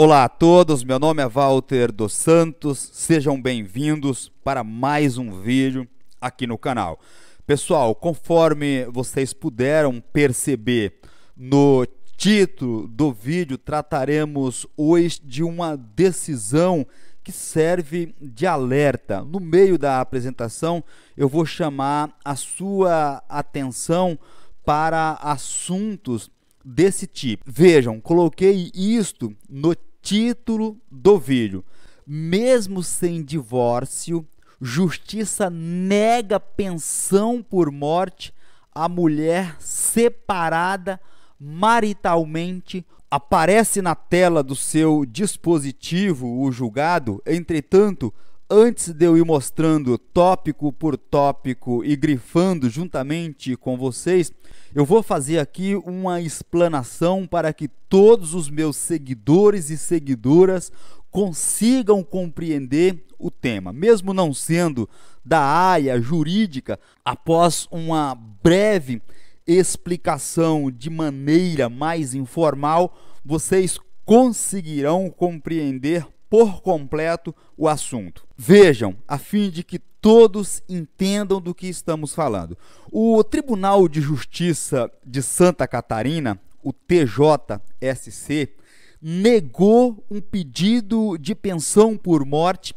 Olá a todos, meu nome é Walter dos Santos, sejam bem-vindos para mais um vídeo aqui no canal. Pessoal, conforme vocês puderam perceber no título do vídeo, trataremos hoje de uma decisão que serve de alerta. No meio da apresentação, eu vou chamar a sua atenção para assuntos desse tipo. Vejam, coloquei isto no título do vídeo. Mesmo sem divórcio, justiça nega pensão por morte à mulher separada maritalmente. Aparece na tela do seu dispositivo o julgado. Entretanto, antes de eu ir mostrando tópico por tópico e grifando juntamente com vocês, eu vou fazer aqui uma explanação para que todos os meus seguidores e seguidoras consigam compreender o tema. Mesmo não sendo da área jurídica, após uma breve explicação de maneira mais informal, vocês conseguirão compreender por completo o assunto. Vejam, a fim de que todos entendam do que estamos falando. O Tribunal de Justiça de Santa Catarina, o TJSC, negou um pedido de pensão por morte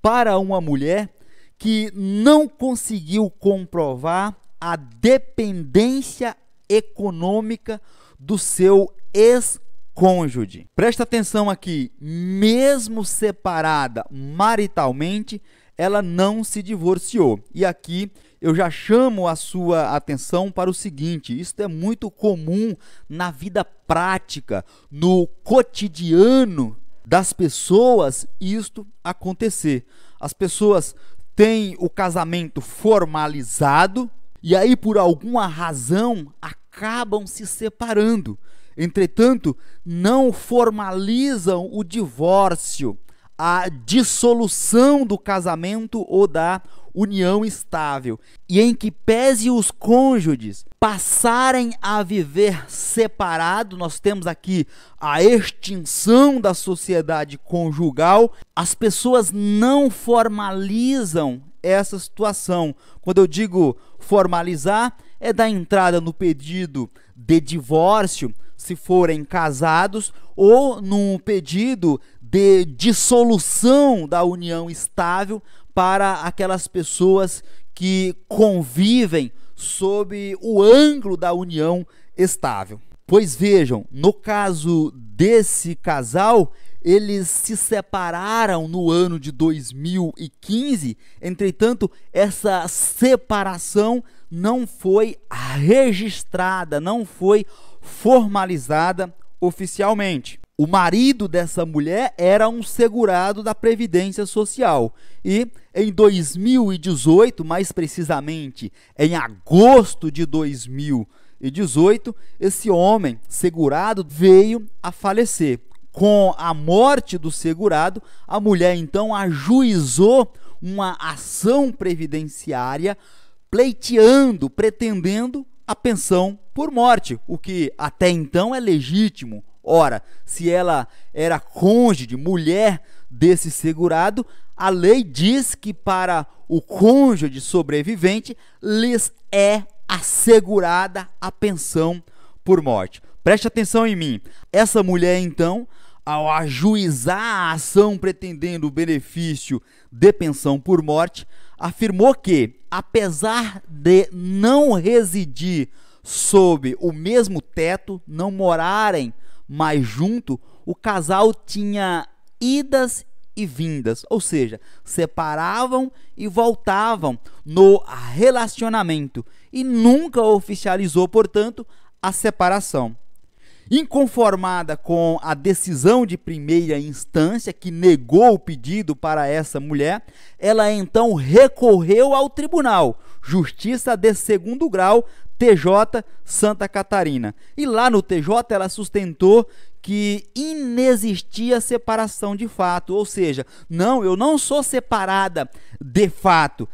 para uma mulher que não conseguiu comprovar a dependência econômica do seu ex-cônjuge. Presta atenção aqui, mesmo separada maritalmente, ela não se divorciou. E aqui eu já chamo a sua atenção para o seguinte: isso é muito comum na vida prática, no cotidiano das pessoas, isto acontecer. As pessoas têm o casamento formalizado e aí, por alguma razão, acabam se separando. Entretanto, não formalizam o divórcio, a dissolução do casamento ou da união estável, e em que pese os cônjuges passarem a viver separado, nós temos aqui a extinção da sociedade conjugal, as pessoas não formalizam essa situação. Quando eu digo formalizar, é dar entrada no pedido de divórcio, se forem casados, ou no pedido de dissolução da união estável para aquelas pessoas que convivem sob o ângulo da união estável. Pois vejam, no caso desse casal, eles se separaram no ano de 2015, entretanto, essa separação não foi registrada, não foi formalizada oficialmente. O marido dessa mulher era um segurado da Previdência Social e em 2018, mais precisamente em agosto de 2018, esse homem segurado veio a falecer. Com a morte do segurado, a mulher então ajuizou uma ação previdenciária pleiteando, pretendendo a pensão por morte, o que até então é legítimo. Ora, se ela era cônjuge, mulher desse segurado, a lei diz que para o cônjuge sobrevivente lhes é assegurada a pensão por morte. Preste atenção em mim. Essa mulher, então, ao ajuizar a ação pretendendo o benefício de pensão por morte, afirmou que, apesar de não residir sob o mesmo teto, não morarem mais junto, o casal tinha idas e vindas, ou seja, separavam e voltavam no relacionamento e nunca oficializou, portanto, a separação. Inconformada com a decisão de primeira instância que negou o pedido para essa mulher, ela então recorreu ao Tribunal Justiça de Segundo Grau, TJ Santa Catarina. E lá no TJ ela sustentou que inexistia separação de fato, ou seja, não, eu não sou separada de fato.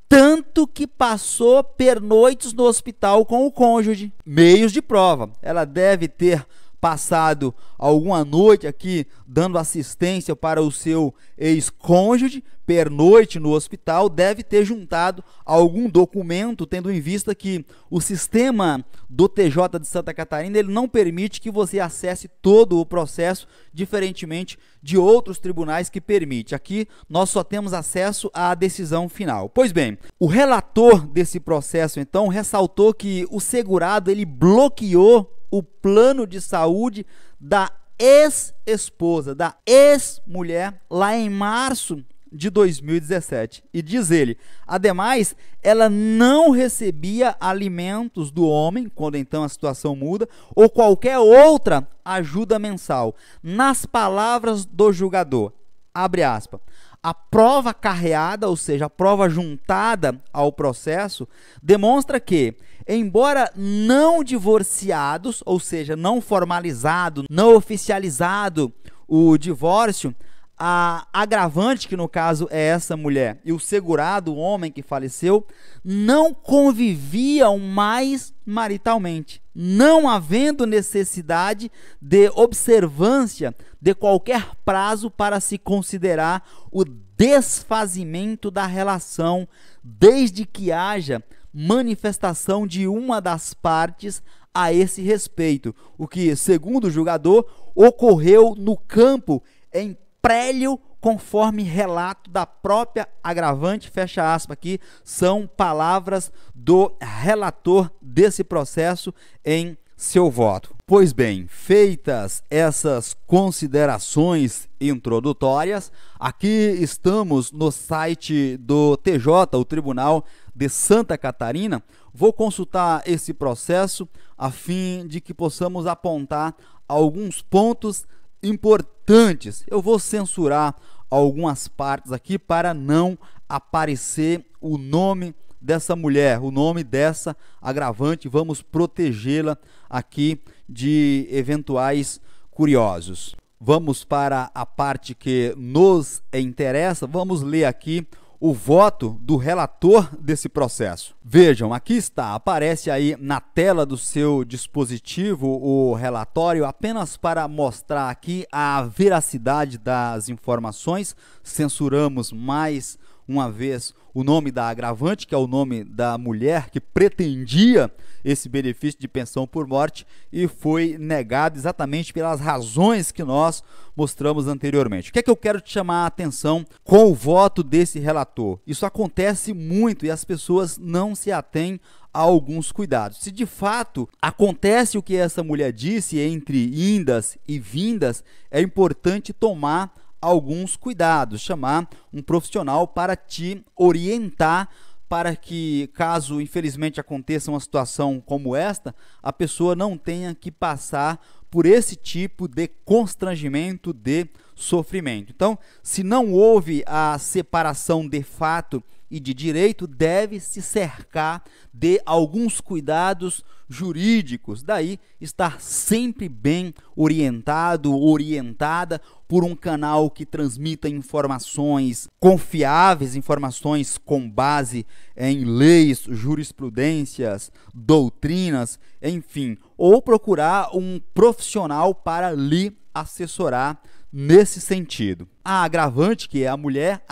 Tanto que passou pernoites no hospital com o cônjuge. Meios de prova. Ela deve ter passado alguma noite aqui dando assistência para o seu ex-cônjuge, pernoite no hospital, deve ter juntado algum documento, tendo em vista que o sistema do TJ de Santa Catarina ele não permite que você acesse todo o processo, diferentemente de outros tribunais que permite. Aqui nós só temos acesso à decisão final. Pois bem, o relator desse processo então ressaltou que o segurado ele bloqueou o plano de saúde da ex-esposa, da ex-mulher, lá em março de 2017. E diz ele, ademais, ela não recebia alimentos do homem, quando então a situação muda, ou qualquer outra ajuda mensal. Nas palavras do julgador, abre aspas, a prova carreada, ou seja, a prova juntada ao processo, demonstra que, embora não divorciados, ou seja, não formalizado, não oficializado o divórcio, a agravante, que no caso é essa mulher, e o segurado, o homem que faleceu, não conviviam mais maritalmente, não havendo necessidade de observância de qualquer prazo para se considerar o desfazimento da relação, desde que haja manifestação de uma das partes a esse respeito, o que, segundo o julgador, ocorreu no campo em prélio, conforme relato da própria agravante, fecha aspas aqui, são palavras do relator desse processo em seu voto. Pois bem, feitas essas considerações introdutórias, aqui estamos no site do TJ, o Tribunal de Santa Catarina. Vou consultar esse processo a fim de que possamos apontar alguns pontos importantes. Eu vou censurar algumas partes aqui para não aparecer o nome dessa mulher, o nome dessa agravante. Vamos protegê-la aqui de eventuais curiosos. Vamos para a parte que nos interessa. Vamos ler aqui o voto do relator desse processo. Vejam, aqui está, aparece aí na tela do seu dispositivo o relatório, apenas para mostrar aqui a veracidade das informações. Censuramos mais uma vez o nome da agravante, que é o nome da mulher que pretendia esse benefício de pensão por morte e foi negado exatamente pelas razões que nós mostramos anteriormente. O que é que eu quero te chamar a atenção com o voto desse relator? Isso acontece muito e as pessoas não se atêm a alguns cuidados. Se de fato acontece o que essa mulher disse entre indas e vindas, é importante tomar alguns cuidados, chamar um profissional para te orientar, para que, caso infelizmente aconteça uma situação como esta, a pessoa não tenha que passar por esse tipo de constrangimento, de sofrimento. Então, se não houve a separação de fato e de direito, deve se cercar de alguns cuidados jurídicos, daí estar sempre bem orientado, orientada por um canal que transmita informações confiáveis, informações com base em leis, jurisprudências, doutrinas, enfim, ou procurar um profissional para lhe assessorar nesse sentido. A agravante, que é a mulher,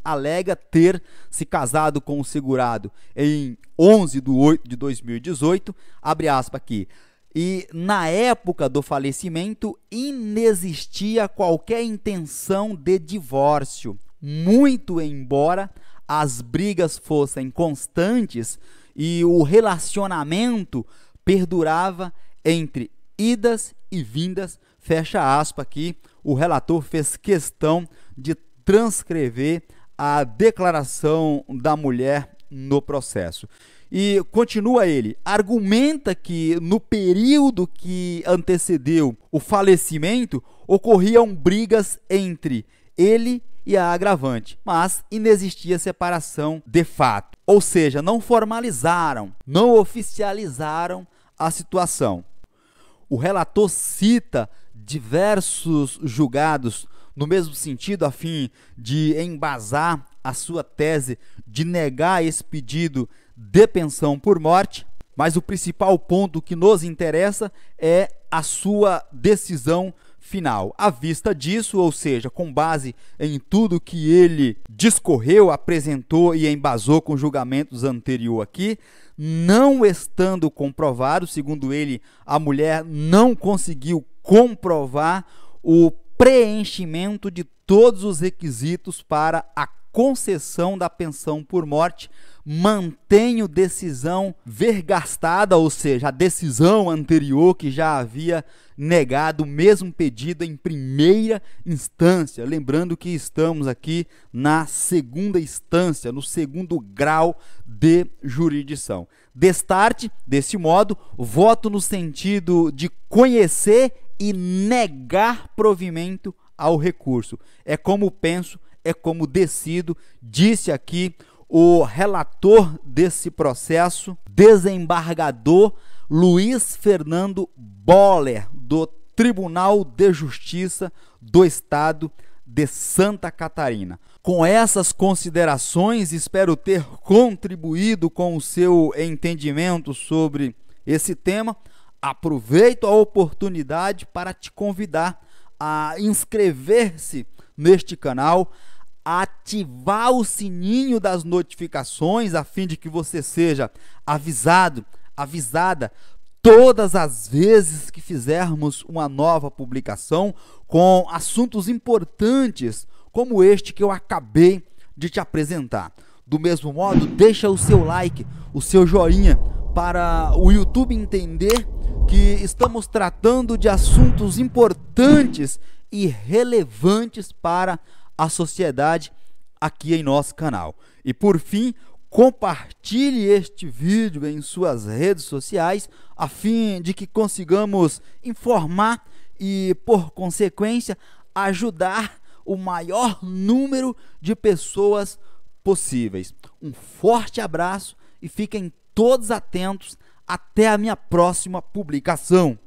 alega ter se casado com o segurado em 11/8/2018, abre aspas aqui, e na época do falecimento inexistia qualquer intenção de divórcio, muito embora as brigas fossem constantes e o relacionamento perdurava entre idas e vindas, fecha aspas aqui. O relator fez questão de transcrever a declaração da mulher no processo. E continua ele, argumenta que no período que antecedeu o falecimento, ocorriam brigas entre ele e a agravante, mas inexistia separação de fato. Ou seja, não formalizaram, não oficializaram a situação. O relator cita diversos julgados no mesmo sentido, a fim de embasar a sua tese de negar esse pedido de pensão por morte, mas o principal ponto que nos interessa é a sua decisão final. À vista disso, ou seja, com base em tudo que ele discorreu, apresentou e embasou com julgamentos anteriores aqui, não estando comprovado, segundo ele, a mulher não conseguiu comprovar o preenchimento de todos os requisitos para a concessão da pensão por morte, mantenho decisão vergastada, ou seja, a decisão anterior que já havia negado o mesmo pedido em primeira instância. Lembrando que estamos aqui na segunda instância, no segundo grau de jurisdição. Destarte, desse modo, voto no sentido de conhecer e negar provimento ao recurso. É como penso, é como decido, disse aqui o relator desse processo, desembargador Luiz Fernando Boller, do Tribunal de Justiça do Estado de Santa Catarina. Com essas considerações, espero ter contribuído com o seu entendimento sobre esse tema. Aproveito a oportunidade para te convidar a inscrever-se neste canal, ativar o sininho das notificações a fim de que você seja avisado, avisada todas as vezes que fizermos uma nova publicação com assuntos importantes como este que eu acabei de te apresentar. Do mesmo modo, deixa o seu like, o seu joinha, para o YouTube entender que estamos tratando de assuntos importantes e relevantes para a sociedade aqui em nosso canal. E por fim, compartilhe este vídeo em suas redes sociais a fim de que consigamos informar e, por consequência, ajudar o maior número de pessoas possíveis. Um forte abraço e fiquem todos atentos até a minha próxima publicação.